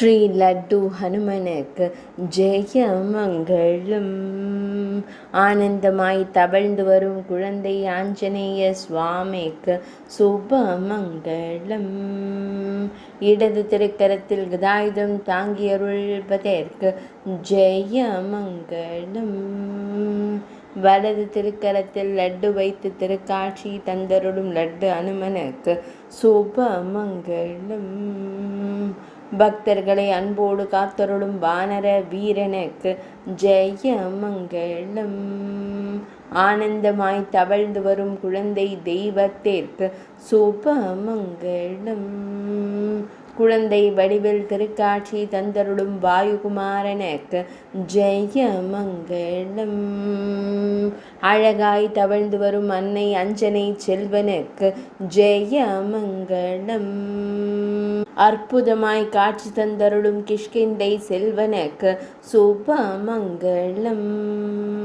ஸ்ரீ லட்டு ஹனுமனுக்கு ஜெயமங்களம். ஆனந்தமாய் தவழ்ந்து வரும் குழந்தை ஆஞ்சநேய சுவாமிக்கு சுபமங்களம். இடது திருக்கரத்தில் கதாயுதம் தாங்கி அருள்வதற்கு ஜெயமங்களம். வலது திருக்கரத்தில் லட்டு வைத்து திருக்காட்சி தந்தருளும் லட்டு அனுமனுக்கு சுபமங்களம். பக்தர்களை அன்போடு காத்தருளும் வானர வீரனுக்கு ஜெயமங்களம். ஆனந்தமாய் தவழ்ந்து வரும் குழந்தை தெய்வத்திற்கு சுபமங்களம். குழந்தை வடிவில் திருக்காட்சி தந்தருளும் வாயுகுமாரனுக்கு ஜெயமங்களம். அழகாய் தவழ்ந்து வரும் அன்னை அஞ்சனை செல்வனுக்கு ஜெயமங்களம். அற்புதமாய் காட்சி தந்தருளும் கிஷ்கிந்தை செல்வனுக்கு சுபமங்களம்.